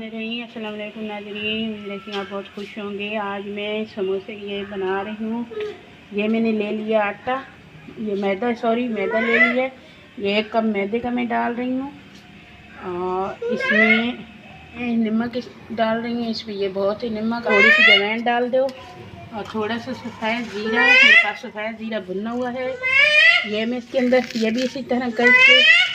रही अस्सलाम वालेकुम नाज़रीन, लेकिन आप बहुत खुश होंगे। आज मैं समोसे ये बना रही हूँ। ये मैंने ले लिया आटा, ये मैदा ले लिया। ये 1 कप मैदे का मैं डाल रही हूँ और इसमें नमक डाल रही हूँ। इसमें ये बहुत ही नमक, थोड़ी सी जवैन डाल दो और थोड़ा सा सफ़ेद ज़ीरा। मेरे पास सफ़ेद ज़ीरा भुना हुआ है। ये मैं इसके अंदर ये भी इसी तरह करके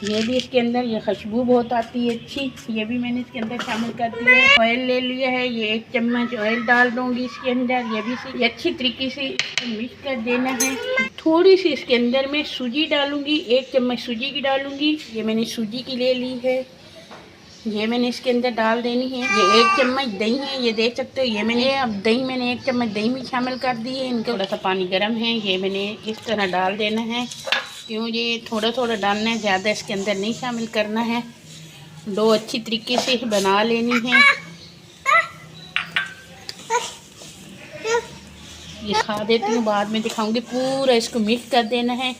ये भी इसके अंदर ये खुशबू बहुत आती है अच्छी। ये भी मैंने इसके अंदर शामिल कर दिया है। ऑयल ले लिया है, ये 1 चम्मच ऑयल डाल दूँगी इसके अंदर। ये भी अच्छी तरीके से मिक्स कर देना है। थोड़ी सी इसके अंदर मैं सूजी डालूँगी, 1 चम्मच सूजी की डालूँगी। ये मैंने सूजी की ले ली है, ये मैंने इसके अंदर डाल देनी है। ये 1 चम्मच दही है, ये देख सकते हो। ये मैंने अब दही मैंने 1 चम्मच दही में शामिल कर दी है। इनका थोड़ा सा पानी गर्म है, ये मैंने इस तरह डाल देना है। क्यों ये थोड़ा थोड़ा डालना है, ज़्यादा इसके अंदर नहीं शामिल करना है। डो अच्छी तरीके से बना लेनी है। ये खा देती हूँ, बाद में दिखाऊंगी। पूरा इसको मिक्स कर देना है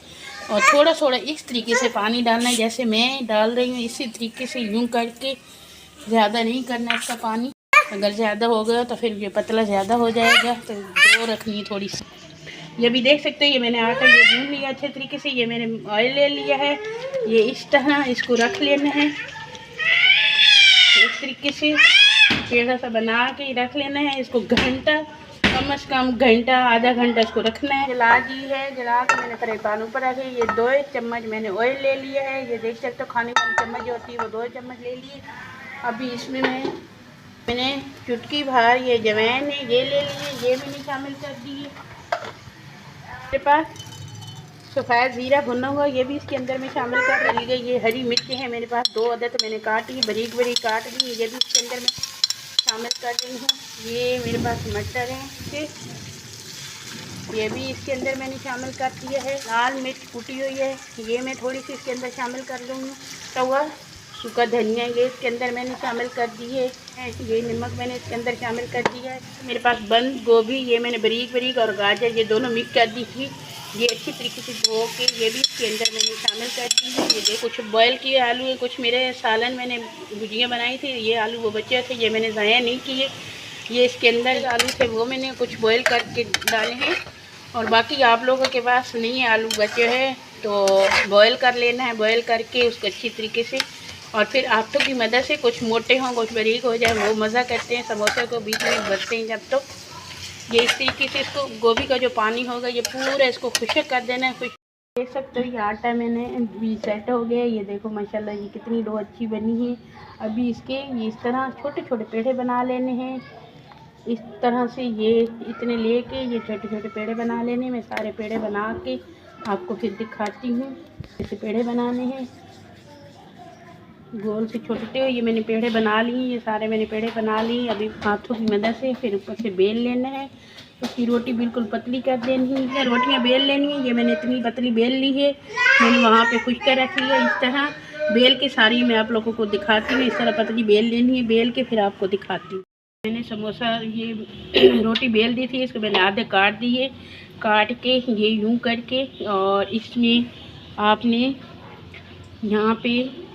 और थोड़ा थोड़ा इस तरीके से पानी डालना है, जैसे मैं डाल रही हूँ इसी तरीके से यूं करके। ज़्यादा नहीं करना इसका पानी, अगर ज़्यादा हो गया तो फिर ये पतला ज़्यादा हो जाएगा। तो डो रखनी है थोड़ी सी। ये भी देख सकते हो, ये मैंने आटा ये गूंद लिया अच्छे तरीके से। ये मैंने ऑयल ले लिया है, ये इस तरह इसको रख लेना है। इस तरीके से पेड़ा सा बना के रख लेना है। इसको घंटा, कम से कम घंटा आधा घंटा इसको रखना है। जला दी है, जला के मैंने फ्राई पैन ऊपर रखे। ये 2 चम्मच मैंने ऑयल ले लिया है। ये देख सकते हो, खाने वाली चम्मच जो होती है वो 2 चम्मच ले लिए। अभी इसमें मैंने चुटकी भर ये जवैन है ये ले लिए, ये मैंने शामिल कर दी है। मेरे पास सफ़ेद ज़ीरा भुना हुआ, ये भी इसके अंदर में शामिल कर ली गई। ये हरी मिर्च है मेरे पास 2 अदद मैंने काटी, बारीक बारीक काट ली। ये भी इसके अंदर में शामिल कर रही हूँ। ये मेरे पास मटर हैं, ये भी इसके अंदर मैंने शामिल कर दिया है। लाल मिर्च कुटी हुई है, ये मैं थोड़ी सी इसके अंदर शामिल कर लूँगी। तवा सूखा धनिया ये इसके अंदर मैंने शामिल कर दी है। ये नमक मैंने इसके अंदर शामिल कर दिया है। मेरे पास बंद गोभी ये मैंने बारीक बारीक और गाजर ये दोनों मिक्स कर दी थी। ये अच्छी तरीके से धो के ये भी इसके अंदर मैंने शामिल कर दी है। ये जो कुछ बॉयल किए आलू है, कुछ मेरे सालन मैंने भुजिया बनाई थी, ये आलू वो बचे थे, ये मैंने ज़ाया नहीं किए। ये इसके अंदर आलू थे वो मैंने कुछ बॉयल करके डाले हैं। और बाकी आप लोगों के पास नहीं है, आलू बचे हैं तो बॉयल कर लेना है। बॉयल करके उसको अच्छी तरीके से, और फिर हाथों की मदद से, कुछ मोटे हों कुछ बारीक हो जाए, वो मज़ा करते हैं समोसे को बीच में बचते हैं जब। तो ये इस तरीके से इसको गोभी का जो पानी होगा ये पूरा इसको खुशक कर देना है। देख सकते हो ये आटा मैंने भी सेट हो गया। ये देखो माशाल्लाह ये कितनी डो अच्छी बनी है। अभी इसके ये इस तरह छोटे छोटे पेड़े बना लेने हैं। इस तरह से ये इतने लेके ये छोटे छोटे पेड़े बना लेने। मैं सारे पेड़े बना के आपको फिर दिखाती हूँ। ऐसे पेड़े बनाने हैं गोल से छोटे। ये मैंने पेड़े बना लिए, ये सारे मैंने पेड़े बना लिए। अभी हाथों की मदद से फिर ऊपर से बेल लेना है। उसकी रोटी बिल्कुल पतली कर देनी है, रोटियां बेल लेनी है। ये मैंने इतनी पतली बेल ली है, मैंने वहाँ पे खुश कर रखी है। इस तरह बेल के सारी मैं आप लोगों को दिखाती हूँ। इस तरह पतली बेल लेनी है, बेल के फिर आपको दिखाती हूँ। मैंने समोसा ये रोटी बेल दी थी, इसको मैंने आधे काट दिए। काट के ये यूँ करके, और इसमें आपने यहाँ पे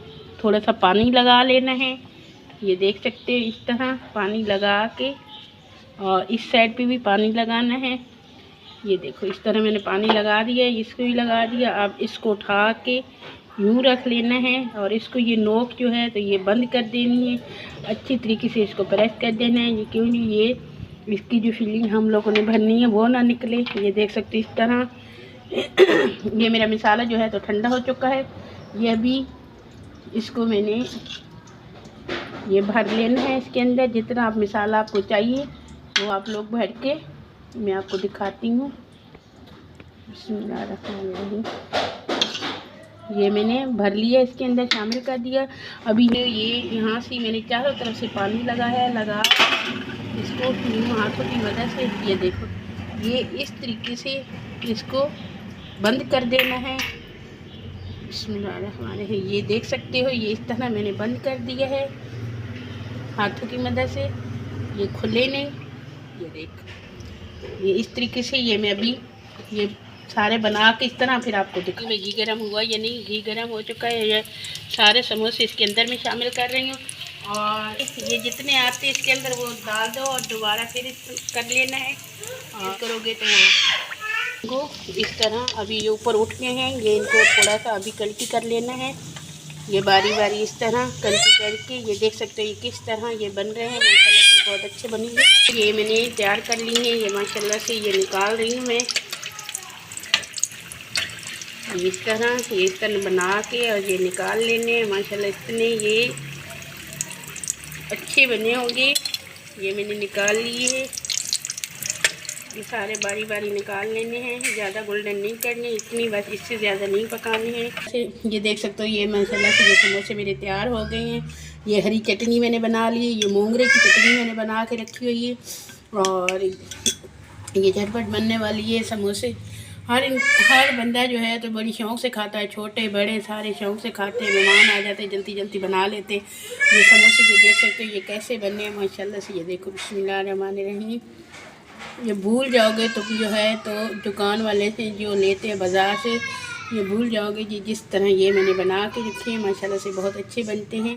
थोड़ा सा पानी लगा लेना है। ये देख सकते हो इस तरह पानी लगा के, और इस साइड पे भी पानी लगाना है। ये देखो इस तरह मैंने पानी लगा दिया, इसको भी लगा दिया। अब इसको उठा के यूँ रख लेना है, और इसको ये नोक जो है तो ये बंद कर देनी है। अच्छी तरीके से इसको प्रेस कर देना है, ये क्यों नहीं ये इसकी जो फिलिंग हम लोगों ने भरनी है वो ना निकले। ये देख सकते इस तरह। ये मेरा मसाला जो है तो ठंडा हो चुका है। ये अभी इसको मैंने ये भर लेना है। इसके अंदर जितना आप मसाला आपको चाहिए वो आप लोग भर के मैं आपको दिखाती हूँ। बिस्मिल्लाहिर्रहमानिर्रहीम। ये मैंने भर लिया, इसके अंदर शामिल कर दिया। अभी ये यहाँ से मैंने चारों तरफ से पानी लगाया, लगा इसको हाथों की मदद से ये देखो ये इस तरीके से इसको बंद कर देना है। बिस्मिल्लाहिर्रहमानिर्रहीम। ये देख सकते हो ये इस तरह मैंने बंद कर दिया है हाथों की मदद से, ये खुले नहीं। ये देख ये इस तरीके से ये मैं अभी ये सारे बना के इस तरह फिर आपको दिखा। घी गर्म हुआ या नहीं, घी गर्म हो चुका है। ये सारे समोसे इसके अंदर में शामिल कर रही हूँ। और ये जितने आते हैं इसके अंदर वो डाल दो और दोबारा फिर कर लेना है। और करोगे तो इनको इस तरह, अभी ये ऊपर उठ गए हैं, ये इनको थोड़ा सा अभी कल्टी कर लेना है। ये बारी बारी इस तरह कल्टी करके, ये देख सकते हो ये किस तरह ये बन रहे हैं। माशाल्लाह से बहुत अच्छे बनेंगे। ये मैंने तैयार कर ली है, ये माशाल्लाह से ये निकाल रही हूँ मैं इस तरह बना के, और ये निकाल लेने हैं। माशाल्लाह इतने ये अच्छे बने होंगे। ये मैंने निकाल लिए है, ये सारे बारी बारी निकाल लेने हैं। ज़्यादा गोल्डन नहीं करने, इतनी बस, इससे ज़्यादा नहीं पकाने हैं। ये देख सकते हो ये माशाल्लाह से ये समोसे मेरे तैयार हो गए हैं। ये हरी चटनी मैंने बना ली, ये मोंगरे की चटनी मैंने बना के रखी हुई है। और ये झटपट बनने वाली है समोसे। हर बंदा जो है तो बड़ी शौक़ से खाता है, छोटे बड़े सारे शौक़ से खाते हैं। मेहमान आ जाते हैं, जल्दी जल्दी बना लेते हैं ये समोसे। ये देख सकते हो ये कैसे बने हैं माशाल्लाह से। ये देखो बिस्मिल्लाहिर्रहमानिर्रहीम। ये भूल जाओगे तो जो है तो दुकान वाले से जो लेते हैं बाज़ार से, ये भूल जाओगे जी जिस तरह ये मैंने बना के रखे हैं। माशाल्लाह से बहुत अच्छे बनते हैं।